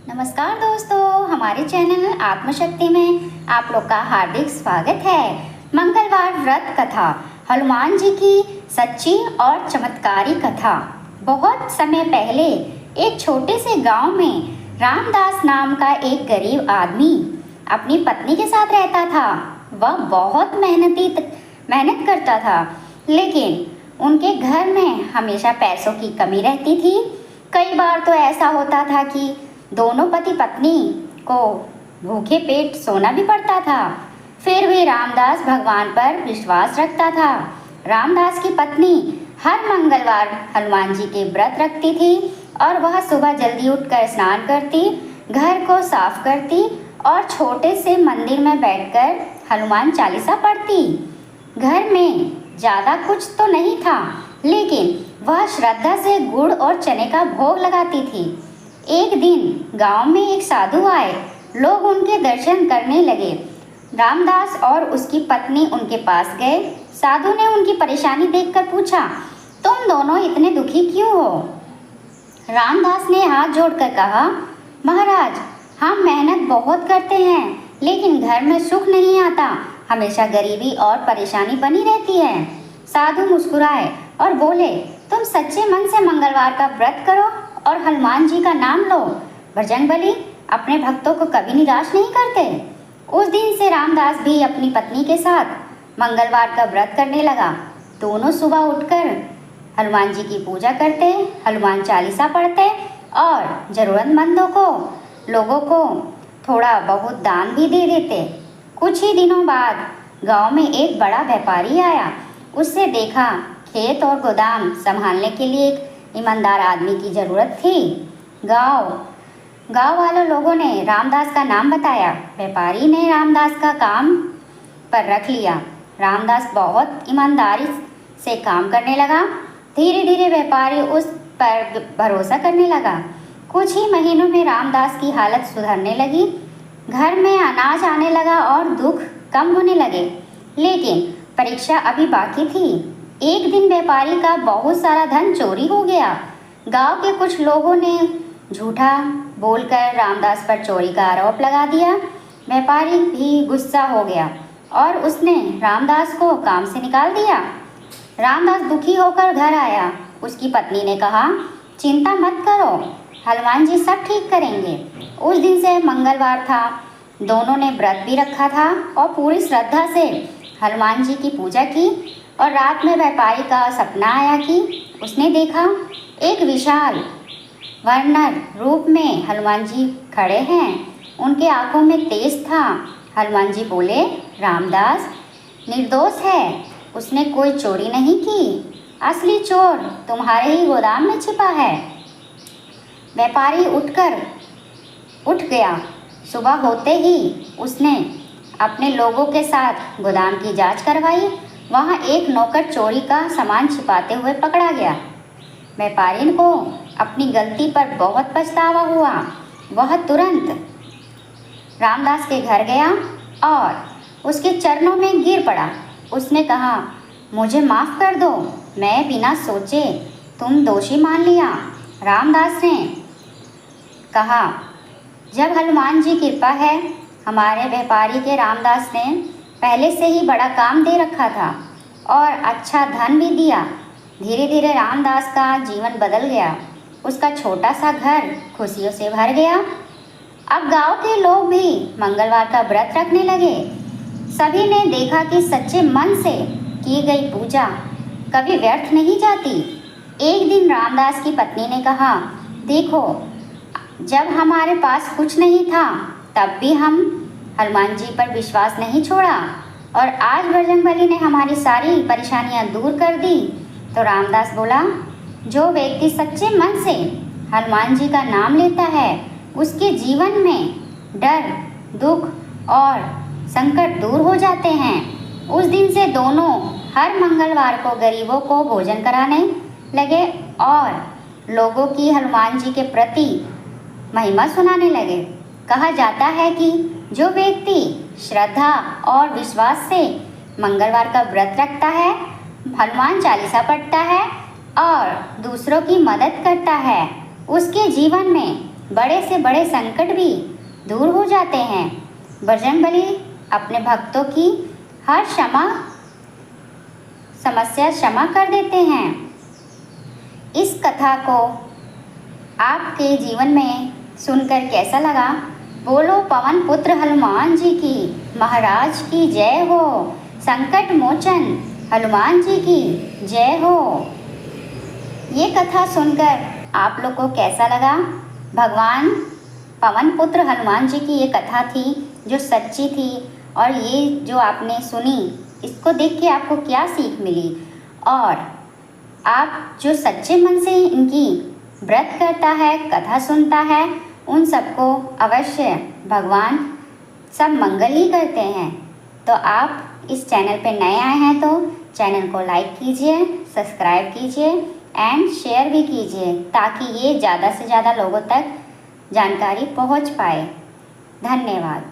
नमस्कार दोस्तों, हमारे चैनल आत्मशक्ति में आप लोग का हार्दिक स्वागत है। मंगलवार व्रत कथा, हनुमान जी की सच्ची और चमत्कारी कथा। बहुत समय पहले एक छोटे से गांव में रामदास नाम का एक गरीब आदमी अपनी पत्नी के साथ रहता था। वह बहुत मेहनत करता था, लेकिन उनके घर में हमेशा पैसों की कमी रहती थी। कई बार तो ऐसा होता था कि दोनों पति पत्नी को भूखे पेट सोना भी पड़ता था। फिर भी रामदास भगवान पर विश्वास रखता था। रामदास की पत्नी हर मंगलवार हनुमान जी के व्रत रखती थी और वह सुबह जल्दी उठकर स्नान करती, घर को साफ करती और छोटे से मंदिर में बैठकर हनुमान चालीसा पढ़ती। घर में ज़्यादा कुछ तो नहीं था, लेकिन वह श्रद्धा से गुड़ और चने का भोग लगाती थी। एक दिन गांव में एक साधु आए। लोग उनके दर्शन करने लगे। रामदास और उसकी पत्नी उनके पास गए। साधु ने उनकी परेशानी देखकर पूछा, तुम दोनों इतने दुखी क्यों हो? रामदास ने हाथ जोड़कर कहा, महाराज, हम मेहनत बहुत करते हैं, लेकिन घर में सुख नहीं आता। हमेशा गरीबी और परेशानी बनी रहती है। साधु मुस्कुराए और बोले, तुम सच्चे मन से मंगलवार का व्रत करो और हनुमान जी का नाम लो। बजरंगबली अपने भक्तों को कभी निराश नहीं करते। उस दिन से रामदास भी अपनी पत्नी के साथ मंगलवार का व्रत करने लगा। दोनों सुबह उठकर हनुमान जी की पूजा करते, हनुमान चालीसा पढ़ते और ज़रूरतमंदों को, लोगों को थोड़ा बहुत दान भी दे देते। कुछ ही दिनों बाद गांव में एक बड़ा व्यापारी आया। उससे देखा खेत और गोदाम संभालने के लिए एक ईमानदार आदमी की जरूरत थी। गांव वालों लोगों ने रामदास का नाम बताया। व्यापारी ने रामदास का काम पर रख लिया। रामदास बहुत ईमानदारी से काम करने लगा। धीरे धीरे व्यापारी उस पर भरोसा करने लगा। कुछ ही महीनों में रामदास की हालत सुधरने लगी। घर में अनाज आने लगा और दुख कम होने लगे। लेकिन परीक्षा अभी बाकी थी। एक दिन व्यापारी का बहुत सारा धन चोरी हो गया। गांव के कुछ लोगों ने झूठा बोलकर रामदास पर चोरी का आरोप लगा दिया। व्यापारी भी गुस्सा हो गया और उसने रामदास को काम से निकाल दिया। रामदास दुखी होकर घर आया। उसकी पत्नी ने कहा, चिंता मत करो, हनुमान जी सब ठीक करेंगे। उस दिन से मंगलवार था। दोनों ने व्रत भी रखा था और पूरी श्रद्धा से हनुमान जी की पूजा की। और रात में व्यापारी का सपना आया कि उसने देखा एक विशाल वानर रूप में हनुमान जी खड़े हैं। उनके आंखों में तेज था। हनुमान जी बोले, रामदास निर्दोष है, उसने कोई चोरी नहीं की। असली चोर तुम्हारे ही गोदाम में छिपा है। व्यापारी उठ गया। सुबह होते ही उसने अपने लोगों के साथ गोदाम की जांच करवाई। वहाँ एक नौकर चोरी का सामान छिपाते हुए पकड़ा गया। व्यापारी को अपनी गलती पर बहुत पछतावा हुआ। वह तुरंत रामदास के घर गया और उसके चरणों में गिर पड़ा। उसने कहा, मुझे माफ़ कर दो, मैं बिना सोचे तुम दोषी मान लिया। रामदास ने कहा, जब हनुमान जी कृपा है। हमारे व्यापारी के रामदास ने पहले से ही बड़ा काम दे रखा था और अच्छा धन भी दिया। धीरे धीरे रामदास का जीवन बदल गया। उसका छोटा सा घर खुशियों से भर गया। अब गांव के लोग भी मंगलवार का व्रत रखने लगे। सभी ने देखा कि सच्चे मन से की गई पूजा कभी व्यर्थ नहीं जाती। एक दिन रामदास की पत्नी ने कहा, देखो, जब हमारे पास कुछ नहीं था तब भी हम हनुमान जी पर विश्वास नहीं छोड़ा और आज बजरंगबली ने हमारी सारी परेशानियां दूर कर दी। तो रामदास बोला, जो व्यक्ति सच्चे मन से हनुमान जी का नाम लेता है, उसके जीवन में डर, दुख और संकट दूर हो जाते हैं। उस दिन से दोनों हर मंगलवार को गरीबों को भोजन कराने लगे और लोगों की हनुमान जी के प्रति महिमा सुनाने लगे। कहा जाता है कि जो व्यक्ति श्रद्धा और विश्वास से मंगलवार का व्रत रखता है, हनुमान चालीसा पढ़ता है और दूसरों की मदद करता है, उसके जीवन में बड़े से बड़े संकट भी दूर हो जाते हैं। बजरंगबली अपने भक्तों की हर समस्या क्षमा कर देते हैं। इस कथा को आपके जीवन में सुनकर कैसा लगा? बोलो पवन पुत्र हनुमान जी की महाराज की जय हो। संकट मोचन हनुमान जी की जय हो। ये कथा सुनकर आप लोग को कैसा लगा? भगवान पवन पुत्र हनुमान जी की ये कथा थी जो सच्ची थी, और ये जो आपने सुनी इसको देख के आपको क्या सीख मिली? और आप जो सच्चे मन से इनकी व्रत करता है, कथा सुनता है, उन सबको अवश्य भगवान सब मंगल ही करते हैं। तो आप इस चैनल पे नए आए हैं तो चैनल को लाइक कीजिए, सब्सक्राइब कीजिए एंड शेयर भी कीजिए, ताकि ये ज़्यादा से ज़्यादा लोगों तक जानकारी पहुंच पाए। धन्यवाद।